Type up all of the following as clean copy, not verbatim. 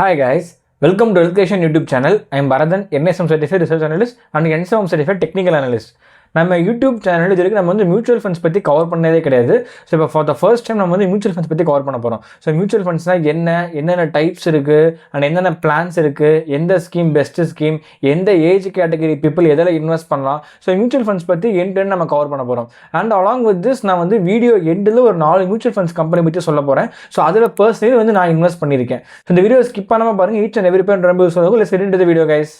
Hi guys, welcome to Education YouTube channel. I am Bharathan, NSM Certified Research Analyst and NSM Certified Technical Analyst. நம்ம YouTube channel இது வரைக்கும் நம்ம வந்து mutual funds பற்றி cover பண்ணதே கிடையாது. ஸோ இப்போ ஃபார் த ஃபர்ஸ்ட் டைம் நம்ம வந்து மியூச்சுவல் ஃபண்ட்ஸ் பற்றி கவர் பண்ண போகிறோம். ஸோ மியூச்சுவல் ஃபண்ட்ஸ்னால் என்னென்ன டைப்ஸ் இருக்குது அண்ட் என்னென்ன பிளான்ஸ் இருக்குது, எந்த ஸ்கீம் பெஸ்ட்டு ஸ்கீம், எந்த ஏஜ் கேட்டகரி பீப்புள் எதில் இன்வெஸ்ட் பண்ணலாம். ஸோ மியூச்சுவல் ஃபண்ட்ஸ் பற்றி எண்ட் நம்ம கவர் பண்ண போகிறோம். அண்ட் அலாங் வித் திஸ் நான் வந்து வீடியோ எண்டில் ஒரு 4 மியூச்சுவல் ஃபண்ட்ஸ் கம்பெனி பற்றி சொல்ல போகிறேன். ஸோ அதில் பர்சனலி வந்து நான் இன்வெஸ்ட் பண்ணியிருக்கேன். ஸோ இந்த வீடியோ ஸ்கிப் பண்ணாமல் பாருங்கள். ஈச் அண்ட் எவ்ரி பேர் ரொம்ப சொல்லுங்கள். Let's get into the video guys.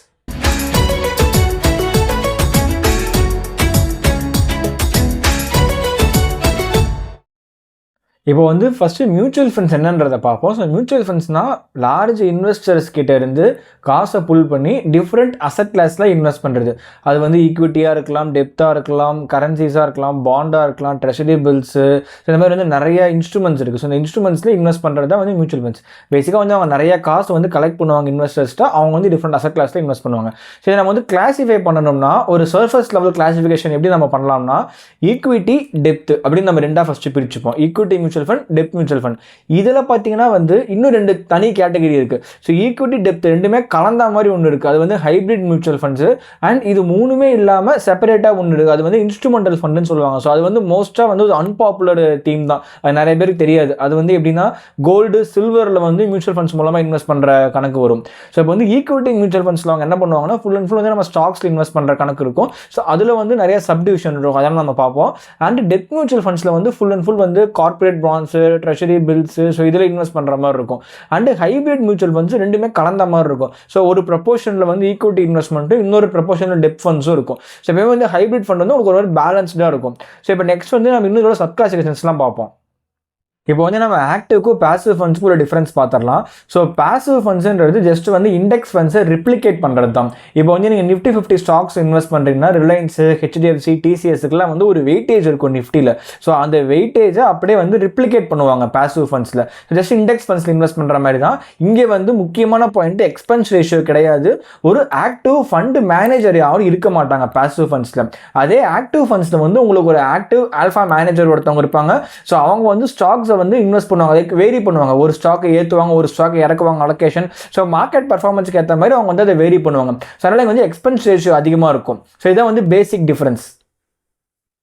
இப்போ வந்து ஃபஸ்ட்டு மியூச்சுவல் ஃபண்ட்ஸ் என்னன்றதை பார்ப்போம். ஸோ மியூச்சுவல் ஃபண்ட்ஸ்னால் லார்ஜ் இன்வெஸ்டர்ஸ் கிட்ட இருந்து காசை புல் பண்ணி டிஃப்ரெண்ட் அசட் கிளாஸில் இன்வெஸ்ட் பண்ணுறது. அது வந்து ஈக்விட்டியாக இருக்கலாம், டெப்த்தாக இருக்கலாம், கரன்சிஸாக இருக்கலாம், பாண்டாக இருக்கலாம், ட்ரெஷரி பில்ஸு, இந்த மாதிரி வந்து நிறைய இன்ஸ்ட்ருமெண்ட்ஸ் இருக்குது. ஸோ இந்த இன்ஸ்ட்ருமெண்ட்ஸில் இன்வெஸ்ட் பண்ணுறது தான் வந்து மியூச்சுவல் ஃபண்ட்ஸ். பேசிக்காக வந்து அவங்க நிறைய காசு வந்து கலெக்ட் பண்ணுவாங்க இன்வெஸ்டர்ஸ்ட்டு. அவங்க வந்து டிஃப்ரெண்ட் அசட் கிளாஸில் இன்வெஸ்ட் பண்ணுவாங்க. ஸோ நம்ம வந்து கிளாஸிஃபை பண்ணணும்னா ஒரு சர்ஃபேஸ் லெவல் கிளாஸிஃபிகேஷன் எப்படி நம்ம பண்ணலாம்னா ஈக்விட்டி டெப்த் அப்படின்னு நம்ம ரெண்டாக ஃபஸ்ட்டு பிரிச்சுப்போம். ஈக்விட்டி மியூச்சுவல் ஃபண்ட், டெப்த் மியூச்சுவல் ஃபண்ட். இதில் பார்த்தீங்கன்னா வந்து இன்னும் 2 தனி கேட்டகரி இருக்குது. ஸோ ஈக்விட்டி டெப்த் ரெண்டுமே கலந்த மாதிரி ஒன்று இருக்குது. அது வந்து ஹைப்ரிட் மியூச்சுவல் ஃபண்ட்ஸு. அண்ட் இது மூணுமே இல்லாமல் செப்பரேட்டாக ஒன்று இருக்குது. அது வந்து இன்ஸ்ட்ருமெண்டல் ஃபண்டுன்னு சொல்லுவாங்க. ஸோ அது வந்து மோஸ்ட்டாக வந்து ஒரு அன்பாப்புலர் தீம் தான். அது நிறைய பேருக்கு தெரியாது. அது வந்து எப்படின்னா கோல்டு சில்வரில் வந்து மியூச்சுவல் ஃபண்ட்ஸ் மூலமாக இன்வெஸ்ட் பண்ணுற கணக்கு வரும். ஸோ இப்போ வந்து ஈக்விட்டி மியூச்சுவல் ஃபண்ட்ஸில் அவங்க என்ன பண்ணுவாங்கன்னா ஃபுல் அண்ட் ஃபுல் வந்து நம்ம ஸ்டாக்ஸில் இன்வெஸ்ட் பண்ணுற கணக்கு இருக்கும். ஸோ அதில் வந்து நிறைய சப்டிவிஷன் இருக்கும். அதெல்லாம் நம்ம பார்ப்போம். அண்ட் டெப்த் மியூச்சுவல் ஃபண்ட்ஸில் வந்து ஃபுல் அண்ட் ஃபுல் வந்து corporate bonds, treasury bills, so இதில் இன்வெஸ்ட் பண்ணுற மாதிரி இருக்கும். அண்ட் ஹைப்ரிட் மியூச்சுவல் ஃபண்ட்ஸ் ரெண்டுமே கலந்த மாதிரி இருக்கும். ஸோ ஒரு ப்ரொபோஷனில் வந்து ஈக்விட்டி இன்வெஸ்ட்மெண்ட்டு, இன்னொரு ப்ரொபோஷனில் டெப்த் ஃபண்ட்ஸும் இருக்கும். ஸோ இப்போ வந்து ஹைப்ரிட் ஃபண்ட் வந்து உங்களுக்கு ஒரு பேலன்ஸ்டாக இருக்கும். ஸோ இப்போ நெக்ஸ்ட் வந்து நம்ம இன்னொரு சப் கிளாசிஃபிகேஷன்ஸ்லாம் பார்ப்போம். இப்போ வந்து நம்ம ஆக்டிவ்க்கும் பேசிவ் ஃபண்ட்ஸ்க்கு ஒரு டிஃப்ரென்ஸ் பார்த்துடலாம். ஸோ பேசிவ் ஃபண்ட்ஸுன்றது ஜஸ்ட் வந்து இண்டெக்ஸ் ஃபண்ட்ஸை ரிப்ளிகேட் பண்ணுறது தான். இப்போ வந்து நீங்கள் நிஃப்டி 50 ஸ்டாக்ஸ் இன்வெஸ்ட் பண்ணுறீங்கன்னா ரிலையன்ஸு, ஹெச்டிஎஃப்சி, டிசிஎஸ்க்குலாம் வந்து ஒரு வெயிட்டேஜ் இருக்கும் நிஃப்டியில். ஸோ அந்த வெயிட்டேஜை அப்படியே வந்து ரிப்ளிகேட் பண்ணுவாங்க பேசிவ் ஃபண்ட்ஸில். ஜஸ்ட் இண்டெக்ஸ் ஃபண்ட்ஸில் இன்வெஸ்ட் பண்ணுற மாதிரி தான். இங்கே வந்து முக்கியமான பாயிண்ட் எக்ஸ்பென்ஸ் ரேஷியோ கிடையாது. ஒரு ஆக்டிவ் ஃபண்டு மேனேஜர் யாரும் இருக்க மாட்டாங்க பேசிவ் ஃபண்ட்ஸில். அதே ஆக்டிவ் ஃபண்ட்ஸில் வந்து உங்களுக்கு ஒரு ஆக்டிவ் ஆல்ஃபா மேனேஜர் ஒருத்தவங்க இருப்பாங்க. ஸோ அவங்க வந்து ஸ்டாக்ஸை வந்து இன்வெஸ்ட் பண்ணுவாங்க, அதுக்கு வேரி பண்ணுவாங்க. ஒரு ஸ்டாக்கை ஏற்றுவாங்க, ஒரு ஸ்டாக்கை இறக்குவாங்க, அலோகேஷன். ஸோ மார்க்கெட் பர்ஃபார்மன்ஸ்க்கு ஏற்ற மாதிரி அவங்க வந்து அதை வேரி பண்ணுவாங்க. ஸோ அதனால் வந்து எக்ஸ்பென்ஸ் ரேஷியோ அதிகமாக இருக்கும். ஸோ இதான் வந்து பேசிக் டிஃபரன்ஸ்.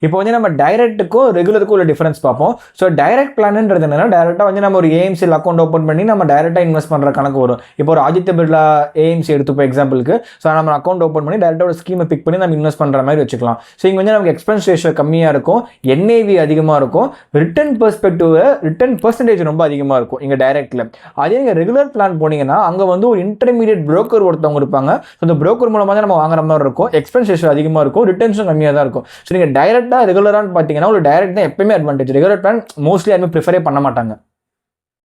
இப்போ வந்து நம்ம டைரக்ட்டுக்கும் ரெகுலருக்கும் உள்ள டிஃபரன்ஸ் பார்ப்போம். ஸோ டைரக்ட் பிளான்ன்றது என்னன்னா டைரெக்டாக வந்து நம்ம ஒரு ஏஎம்சியில் அக்கௌண்ட் ஓப்பன் பண்ணி நம்ம டைரெக்டாக இன்வெஸ்ட் பண்ணுற கணக்கு வரும். இப்போ ஒரு ஆதித்ய பிர்லா ஏஎம்சி எடுத்துப்போம் எக்ஸாம்பிளுக்கு. ஸோ நம்ம அக்கௌண்ட் ஓப்பன் பண்ணி டைரெக்டாக ஒரு ஸ்கீமை பிக் பண்ணி நம்ம இன்வெஸ்ட் பண்ணுற மாதிரி வச்சுக்கலாம். ஸோ இங்கே வந்து நமக்கு எக்ஸ்பென்ஸ் ரேஷியோ கம்மியாக இருக்கும், என்ஏவி அதிகமாக இருக்கும், ரிட்டர்ன் பர்சன்டேஜ் ரொம்ப அதிகமாக இருக்கும் இங்கே டைரக்டில். அதே நீங்கள் ரெகுலர் பிளான் போனீங்கன்னா அங்கே வந்து ஒரு இன்டர்மீடியட் புரோக்கர் ஒருத்தவங்க இருப்பாங்க. ஸோ அந்த புரோக்கர் மூலமாக தான் நம்ம வாங்குற மாதிரி இருக்கும். எக்ஸ்பென்ஸ் ரேஷியோ அதிகமாக இருக்கும், ரிட்டர்ன்ஸும் கம்மியாக தான் இருக்கும். ஸோ நீங்கள் டைரக்டாக ரெகுலரான்னு பார்த்தீங்கன்னா ஒரு டைரக்ட் தான் எப்பவுமே அட்வான்டேஜ். ரெகுலர் பிளான் மோஸ்ட்லி யாருமே ப்ரிஃபரே பண்ண மாட்டாங்க.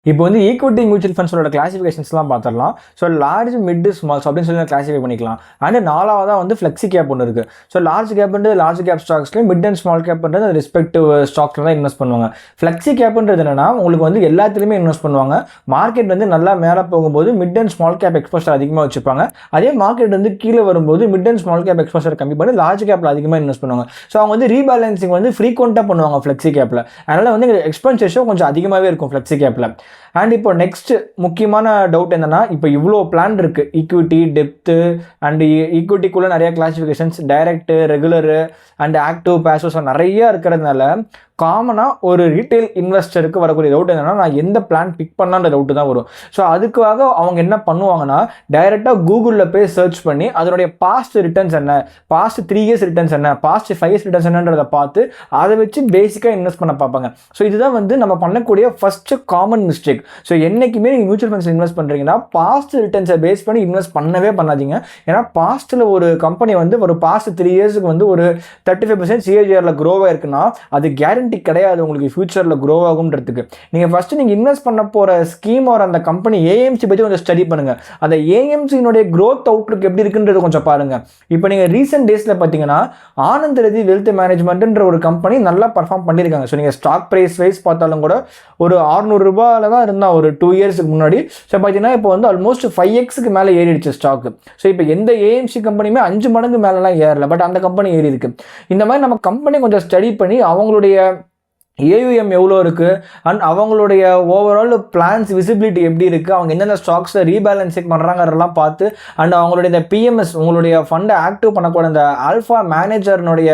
இப்போ வந்து ஈக்விட்டி மியூச்சுவல் ஃபண்ட்ஸோட கிளாசிஃபிகேஷன்ஸ்லாம் பார்த்துடலாம். ஸோ லார்ஜ், மிட், ஸ்மால்ஸ் அப்படின்னு சொல்லி கிளாசிஃபை பண்ணிக்கலாம். அண்ட் 4ஆவதாக வந்து ஃப்ளெக்ஸி கேப் ஒன்று இருக்குது. ஸோ லார்ஜ் கேப்ன்றது லார்ஜ் கேப் ஸ்டாக்ஸ்லையும், மிட் அண்ட் ஸ்மால் கேப்ன்றது அது ரெஸ்பெக்டிவ் ஸ்டாக்ஸில் தான் இன்வெஸ்ட் பண்ணுவாங்க. ஃப்ளெக்ஸி கேப்ன்றது என்னன்னா உங்களுக்கு வந்து எல்லாத்துலேயுமே இன்வெஸ்ட் பண்ணுவாங்க. மார்க்கெட் வந்து நல்லா மேலே போகும்போது mid and small cap exposure அதிகமாக வச்சுப்பாங்க. அதே மார்க்கெட் வந்து கீழே வரும்போது mid and small cap exposure கம்மி பண்ணி லார்ஜ் கேப்பில் அதிகமாக இன்வெஸ்ட் பண்ணுவாங்க. ஸோ அவங்க வந்து ரீபேலன்சிங் வந்து ஃப்ரீக்வெண்ட்டாக பண்ணுவாங்க ஃப்ளெக்ஸி கேப்பில். அதனால் வந்து எக்ஸ்பென்ஸ் ரேஷியோ கொஞ்சம் அதிகமாகவே இருக்கும் ஃப்ளெக்ஸி கேப்பில். அண்ட் இப்போ நெக்ஸ்ட் முக்கியமான டவுட் என்னன்னா, இப்போ இவ்வளோ பிளான் இருக்குது ஈக்விட்டி, டெப்த்து அண்ட் ஈக்விட்டிக்குள்ளே நிறைய classifications, direct, regular and active, passive நிறைய இருக்கிறதுனால காமனாக ஒரு ரீட்டைல் இன்வெஸ்டருக்கு வரக்கூடிய டவுட் என்னன்னா, நான் எந்த பிளான் பிக் பண்ணான்ற டவுட்டு தான் வரும். ஸோ அதுக்காக அவங்க என்ன பண்ணுவாங்கன்னா டைரெக்டாக கூகுளில் போய் சர்ச் பண்ணி அதனுடைய பாஸ்ட் ரிட்டர்ன்ஸ் என்ன, பாஸ்ட் 3 இயர்ஸ் ரிட்டர்ன்ஸ் என்ன, பாஸ்ட் 5 இயர்ஸ் ரிட்டர்ன்ஸ் என்னன்றதை பார்த்து அதை வச்சு பேசிக்காக இன்வெஸ்ட் பண்ண பார்ப்பாங்க. ஸோ இதுதான் வந்து நம்ம பண்ணக்கூடிய ஃபஸ்ட்டு காமன் மிஸ்டேக். ஸோ என்றைக்குமே நீங்கள் மியூச்சுவல் ஃபண்ட்ஸ் இன்வெஸ்ட் பண்ணுறீங்கன்னா பாஸ்ட் ரிட்டர்ன்ஸை பேஸ் பண்ணி இன்வெஸ்ட் பண்ணவே பண்ணாதீங்க. ஏன்னா பாஸ்ட்டில் ஒரு கம்பெனி வந்து ஒரு பாஸ்ட் 3 இயர்ஸுக்கு வந்து ஒரு 35% சிஏஜிஆரில் க்ரோவாக இருக்குன்னா அது கேரண்டி கிடையாது உங்களுக்கு ஃபியூச்சரில் க்ரோ ஆகும்ன்றதுக்கு. நீங்கள் ஃபஸ்ட்டு நீங்கள் இன்வெஸ்ட் பண்ண போகிற ஸ்கீம் ஒரு அந்த கம்பெனி ஏஎம்சி பற்றி கொஞ்சம் ஸ்டடி பண்ணுங்கள். அந்த ஏஎம்சியினுடைய க்ரோத் அவுட்லுக் எப்படி இருக்குன்றது கொஞ்சம் பாருங்கள். இப்போ நீங்கள் ரீசெண்ட் டேஸில் பார்த்தீங்கன்னா ஆனந்த் ரெதி வெல்த் மேனேஜ்மெண்ட்ன்ற ஒரு கம்பெனி நல்லா பர்ஃபார்ம் பண்ணியிருக்காங்க. ஸோ நீங்கள் ஸ்டாக் ப்ரைஸ் வைஸ் பார்த்தாலும் கூட ஒரு 600 ரூபாயில் தான் இருந்தால் ஒரு 2 இயர்ஸுக்கு முன்னாடி. ஸோ பார்த்தீங்கன்னா இப்போ வந்து ஆல்மோஸ்ட் 5x மேலே ஏறிடுச்சு ஸ்டாக்கு. ஸோ இப்போ எந்த ஏஎம்சி கம்பெனியுமே 5 மடங்கு மேலெலாம் ஏறல, பட் அந்த கம்பெனி ஏறி இருக்கு. இந்த மாதிரி நம்ம கம்பெனி கொஞ்சம் ஸ்டடி பண்ணி அவங்களுடைய ஏயுஎம் எவ்வளோ இருக்குது அண்ட் அவங்களுடைய ஓவரால் பிளான்ஸ் விசிபிலிட்டி எப்படி இருக்குது, அவங்க எந்தெந்த ஸ்டாக்ஸை ரீபேலன்சிங் பண்ணுறாங்கிறதெல்லாம் பார்த்து அண்ட் அவங்களுடைய இந்த பிஎம்எஸ் உங்களுடைய ஃபண்டை ஆக்டிவ் பண்ணக்கூட இந்த ஆல்ஃபா மேனேஜர்னுடைய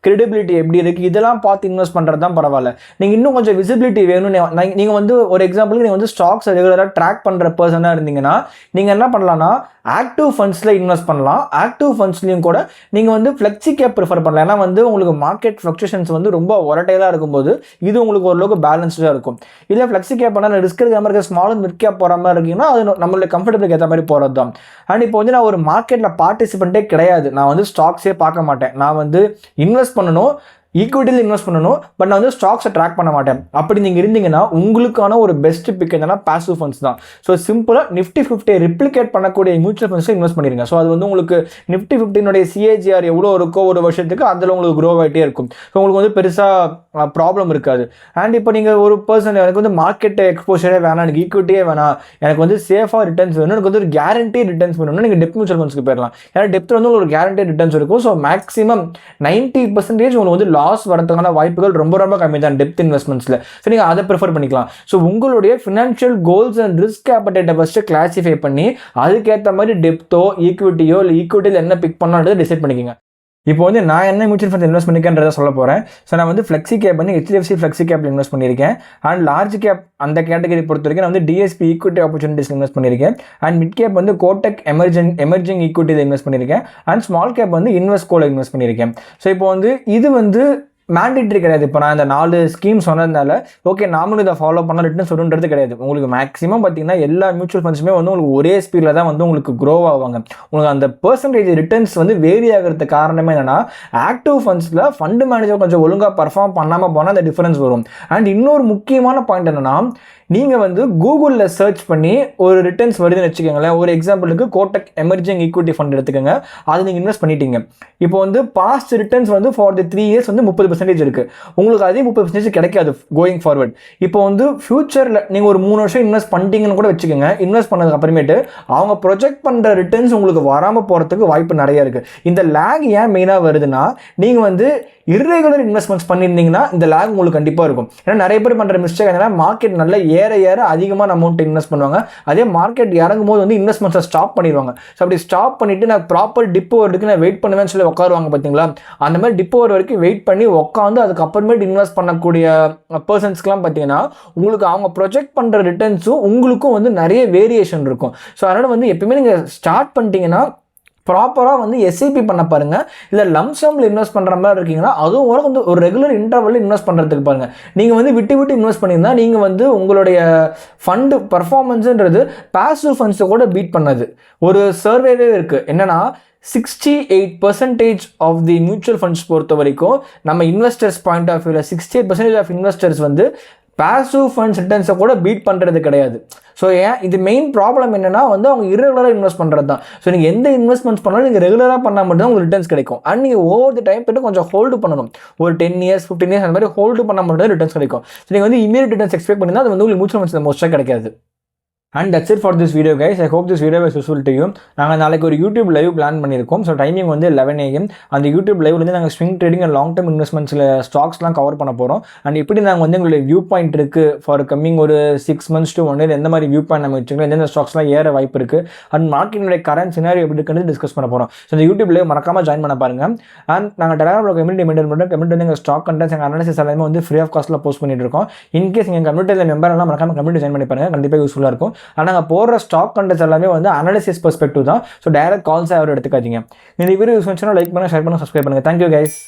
கிரெடிபிலிட்டி எப்படி இருக்குது, இதெல்லாம் பார்த்து இன்வெஸ்ட் பண்ணுறது தான் பரவாயில்ல. நீங்கள் இன்னும் கொஞ்சம் விசிபிலிட்டி வேணும்னு நீங்கள் வந்து ஒரு எக்ஸாம்பிளுக்கு நீங்கள் வந்து ஸ்டாக்ஸை ரெகுலராக ட்ராக் பண்ணுற பர்சனாக இருந்தீங்கன்னா நீங்கள் என்ன பண்ணலாம்னா ஆக்டிவ் ஃபண்ட்ஸில் இன்வெஸ்ட் பண்ணலாம். ஆக்டிவ் ஃபண்ட்ஸ்லையும் கூட நீங்கள் வந்து ஃப்ளெக்ஸி கேப் ப்ரிஃபர் பண்ணலாம். ஏன்னா வந்து உங்களுக்கு மார்க்கெட் ஃப்ளக்சுவேஷன்ஸ் வந்து ரொம்ப ஒரட்டைலாக இருக்கும்போது இது உங்களுக்கு ஓரளவுக்கு பேலன்ஸ்டாக இருக்கும். இல்லை ஃப்ளெக்ஸி கேப் பண்ணால் ரிஸ்க் இருக்கிற மாதிரி இருக்க ஸ்மால் மிட் கேப் போகிற மாதிரி இருக்கீங்கன்னா அது நம்மளுடைய கம்ஃபர்டபுளுக்கு ஏற்ற மாதிரி போகிறது தான். அண்ட் இப்போ வந்து நான் ஒரு மார்க்கெட்டில் பார்ட்டிசிபெண்ட்டே கிடையாது, நான் வந்து ஸ்டாக்ஸே பார்க்க மாட்டேன், நான் வந்து இன்வெஸ்ட் பண்ணணும், ஈக்விட்டியில் இன்வெஸ்ட் பண்ணணும், பட் நான் வந்து ஸ்டாக்ஸை ட்ராக் பண்ண மாட்டேன். அப்படி நீங்கள் இருந்தீங்கன்னா உங்களுக்கான ஒரு பெஸ்ட் பிக் என்னன்னா பாசிவ் ஃபண்ட்ஸ் தான். ஸோ சிம்பிளாக நிஃப்டி 50 ரிப்ளிகேட் பண்ணக்கூடிய மியூச்சுவல் ஃபண்ட்ஸை இன்வெஸ்ட் பண்ணிடுங்க. ஸோ அது வந்து உங்களுக்கு நிஃப்டி 50 சிஏஜிஆர் எவ்வளோ இருக்கோ ஒரு வருஷத்துக்கு அதில் உங்களுக்கு க்ரோ ஆகிட்டே இருக்கும். ஸோ உங்களுக்கு வந்து பெருசாக ப்ராப்ளம் இருக்காது. அண்ட் இப்போ நீங்கள் ஒரு பர்சன் எனக்கு வந்து மார்க்கெட் எக்ஸ்போஷரே வேணாம், எனக்கு ஈக்விட்டியே வேணாம், எனக்கு வந்து சேஃபாக ரிட்டர்ன்ஸ் வேணும், எனக்கு வந்து ஒரு கேரண்டி ரிட்டர்ன்ஸ் வேணும்னா நீங்கள் டெப்த் மியூச்சுவல் ஃபண்ட்ஸ்க்கு போயிடலாம். ஏன்னா டெப்த்தில் வந்து உங்களுக்கு ஒரு கேரண்டி ரிட்டர்ன்ஸ் இருக்கும். ஸோ மேக்ஸிமம் 90% உங்களுக்கு வந்து லாஸ் வரதுக்கான வாய்ப்புகள் ரொம்ப ரொம்ப கம்மி தான் டெப்த் இன்வெஸ்ட்மெண்ட்ஸில். ஸோ நீங்கள் அதை ப்ரிஃபர் பண்ணிக்கலாம். ஸோ உங்களுடைய ஃபினான்ஷியல் கோல்ஸ் அண்ட் ரிஸ்க் ஆப்படைட்டை ஃபஸ்ட்டு கிளாஸிஃபை பண்ணி அதுக்கேற்ற மாதிரி டெப்த்தோ ஈக்விட்டியோ இல்லை ஈக்விட்டியில் என்ன பிக் பண்ணான்றதை டிசைட் பண்ணிக்கோங்க. இப்போ வந்து நான் என்ன மியூச்சுவல் ஃபண்ட்ஸ் இன்வெஸ்ட் பண்ணிருக்கேன்றதை சொல்ல போகிறேன். ஸோ நான் வந்து ஃப்ளெக்ஸி கேப் வந்து HDFC ஃப்ளெக்ஸி கேப்பில் இன்வெஸ்ட் பண்ணியிருக்கேன். அண்ட் லார்ஜ் கேப் அந்த கேட்டகரி பொறுத்த வரைக்கும் நான் வந்து DSP ஈக்விட்டி ஆப்பர்ச்சுனிட்டிஸ் இன்வெஸ்ட் பண்ணியிருக்கேன். அண்ட் மிட் கேப் வந்து கோட்டக் எமர்ஜிங் ஈக்விட்டியில் இன்வெஸ்ட் பண்ணியிருக்கேன். அண்ட் ஸ்மால் கேப் வந்து இன்வெஸ்ட்கோவில் இன்வெஸ்ட் பண்ணியிருக்கேன். ஸோ இப்போ வந்து இது வந்து மேண்டேட்ரி கிடையாது. இப்போ நான் இந்த 4 ஸ்கீம் சொன்னதுனால ஓகே நாமளும் இதை ஃபாலோ பண்ண ரிட்டர்ன்ஸ் வருன்றது கிடையாது. உங்களுக்கு மேக்ஸிமம் பார்த்தீங்கன்னா எல்லா மியூச்சுவல் ஃபண்ட்ஸுமே வந்து உங்களுக்கு ஒரே ஸ்பீடில் தான் வந்து உங்களுக்கு க்ரோ ஆவாங்க. உங்களுக்கு அந்த பெர்சன்டேஜ் ரிட்டர்ன்ஸ் வந்து வேரி ஆகிறதுக்கு காரணமே என்னன்னா ஆக்டிவ் ஃபண்ட்ஸில் ஃபண்டு மேனேஜர் கொஞ்சம் ஒழுங்காக பர்ஃபார்ம் பண்ணாமல் போனால் அந்த டிஃபரன்ஸ் வரும். அண்ட் இன்னொரு முக்கியமான பாயிண்ட் என்னன்னா நீங்கள் வந்து கூகுளில் சர்ச் பண்ணி ஒரு ரிட்டர்ன்ஸ் வருதுன்னு வச்சுக்கோங்களேன். ஒரு எக்ஸாம்பிளுக்கு கோட்டக் எமர்ஜிங் ஈக்விட்டி ஃபண்ட் எடுத்துக்கோங்க, அது நீங்கள் இன்வெஸ்ட் பண்ணிட்டீங்க. இப்போ வந்து பாஸ்ட் ரிட்டர்ன்ஸ் வந்து ஃபார் தி 3 இயர்ஸ் வந்து 30% இருக்குது. உங்களுக்கு அதே 30% கிடைக்காது கோயிங் ஃபார்வர்ட். இப்போ வந்து ஃபியூச்சரில் நீங்கள் ஒரு 3 வருஷம் இன்வெஸ்ட் பண்ணிட்டீங்கன்னு கூட வச்சுக்கோங்க. இன்வெஸ்ட் பண்ணதுக்கு அப்புறமேட்டு அவங்க ப்ரொஜெக்ட் பண்ணுற ரிட்டர்ன்ஸ் உங்களுக்கு வராமல் போகிறதுக்கு வாய்ப்பு நிறைய இருக்குது. இந்த லேக் ஏன் மெயினாக வருதுன்னா நீங்கள் வந்து இர்ரெகுலர் இன்வெஸ்ட்மெண்ட்ஸ் பண்ணியிருந்தீங்கன்னா இந்த லேக் உங்களுக்கு கண்டிப்பாக இருக்கும். ஏன்னா நிறைய பேர் பண்ணுற மிஸ்டேக் என்னன்னா மார்க்கெட் நல்லா ஏற அதிகமான அமௌண்ட் இன்வெஸ்ட் பண்ணுவாங்க. அதே மார்க்கெட் இறங்கும் போது வந்து இன்வெஸ்ட்மெண்ட்ஸை ஸ்டாப் பண்ணிடுவாங்க. ஸோ அப்படி ஸ்டாப் பண்ணிட்டு நான் ப்ராப்பர் டிப் வரதுக்கு நான் வெயிட் பண்ணுவேன்னு சொல்லி உட்காருவாங்க பார்த்தீங்களா. அந்த மாதிரி டிப் வர வரைக்கும் வெயிட் பண்ணி உட்காந்து அதுக்கப்புறமேட்டு இன்வெஸ்ட் பண்ணக்கூடிய பர்சன்ஸ்க்குலாம் பார்த்தீங்கன்னா உங்களுக்கு அவங்க ப்ரொஜெக்ட் பண்ணுற ரிட்டர்ன்ஸும் உங்களுக்கும் வந்து நிறைய வேரியேஷன் இருக்கும். ஸோ அதனால் வந்து எப்பயுமே நீங்கள் ஸ்டார்ட் பண்ணிட்டீங்கன்னா ப்ராப்பராக வந்து எஸ்ஐபி பண்ண பாருங்கள். இல்லை லம்சமில் இன்வெஸ்ட் பண்ணுற மாதிரி இருக்கீங்கன்னா அதுவும் வந்து ஒரு ரெகுலர் இன்டர்வலில் இன்வெஸ்ட் பண்ணுறதுக்கு பாருங்கள். நீங்கள் வந்து விட்டு இன்வெஸ்ட் பண்ணியிருந்தால் நீங்கள் வந்து உங்களுடைய ஃபண்டு பர்ஃபார்மன்ஸுன்றது பாசிவ் ஃபண்ட்ஸை கூட பீட் பண்ணது. ஒரு சர்வேவே இருக்குது என்னென்னா 68% ஆஃப் தி மியூச்சுவல் ஃபண்ட்ஸ் பொறுத்த வரைக்கும் நம்ம இன்வெஸ்டர்ஸ் பாயிண்ட் ஆஃப் வியூவில் 68% ஆஃப் இன்வெஸ்டர்ஸ் வந்து பாசிவ் ஃபண்ட்ஸ் ரிட்டர்ன்ஸை கூட பீட் பண்ணுறது கிடையாது. ஸோ ஏன் இது மெயின் ப்ராப்ளம் என்னன்னா வந்து அவங்க இரெகுலராக இன்வெஸ்ட் பண்ணுறது தான். ஸோ நீங்கள் எந்த இன்வெஸ்ட்மெண்ட்ஸ் பண்ணாலும் நீங்கள் ரெகுலராக பண்ணால் மட்டும் தான் உங்களுக்கு ரிட்டர்ன்ஸ் கிடைக்கும். அண்ட் நீங்கள் ஓவர் தி டைம் போய்ட்டு கொஞ்சம் ஹோல்டு பண்ணணும். ஒரு 10 இயர்ஸ் 15 இயர்ஸ் அந்த மாதிரி ஹோல்டு பண்ணால் மட்டும் தான் ரிட்டர்ன்ஸ் கிடைக்கும். ஸோ நீங்கள் வந்து இமீடியட் ரிட்டர்ன்ஸ் எக்ஸ்பெக்ட் பண்ணினா அது வந்து உங்களுக்கு மியூச்சுவல் ஃபண்ட்ஸ் மோஸ்ட்டாக கிடைக்காது. And that's it for this video guys. I hope this video was useful to you. நாங்கள் நாளைக்கு ஒரு யூடியூப் லைவ் பிளான் பண்ணியிருக்கோம். ஸோ டைமிங் வந்து 11 AM. அந்த யூடியூப் லைவ்லேருந்து நாங்கள் swing trading and long term இன்வெஸ்ட்மெண்ட்ஸில் ஸ்டாக்ஸ்லாம் கவர் பண்ண போகிறோம். அண்ட் எப்படி நாங்கள் வந்து எங்களுடைய வியூ பாயிண்ட் இருக்குது ஃபார் கம்மிங் ஒரு 6 months to 1 year எந்த மாதிரி வியூ பாயிண்ட் நம்ம வச்சுக்கலாம், எந்தெந்த ஸ்டாக்ஸ்லாம் ஏற வாய்ப்பு இருக்குது, அண்ட் மார்க்கெட்டினுடைய கரண்ட் சினாரியோ எப்படி இருக்குன்னு டிஸ்கஸ் பண்ண போகிறோம். ஸோ இந்த யூடியூப் லைவ் மறக்காமல் ஜாயின் பண்ண பாருங்கள். அண்ட் நாங்கள் டெலிகிராமில் கம்யூனிட்டி மெயின்டைன் பண்ணுறோம். கம்யூனிட்டி வந்து எங்கள் ஸ்டாக் கண்டென்ட்ஸ் எங்கள் அனாலிசிஸ் எல்லாமே வந்து ஃப்ரீ ஆஃப் காஸ்ட்டில் போஸ்ட் பண்ணிட்டு இருக்கோம். இன்கேஸ் எங்கள் கம்யூனிட்டியில் மெம்பர் எல்லாம் மறக்காமல் கம்யூனிட்டி ஜாயின் பண்ணி பாருங்கள், கண்டிப்பாக யூஸ்ஃபுல்லாக இருக்கும். ஆனால் நாங்கள் போகிற ஸ்டாக் கண்டென்ட்ஸ் எல்லாமே வந்து அனாலிசிஸ் பெர்ஸ்பெக்டிவ் தான். ஸோ டைரக்ட் கால்ஸாக அவர் எடுத்துக்காதீங்க. இந்த வீடியோ யூஸ் பண்ணுச்சுன்னா லைக் பண்ணுங்கள், ஷேர் பண்ணுங்கள், சப்ஸ்கிரைப் பண்ணுங்கள். Thank you guys.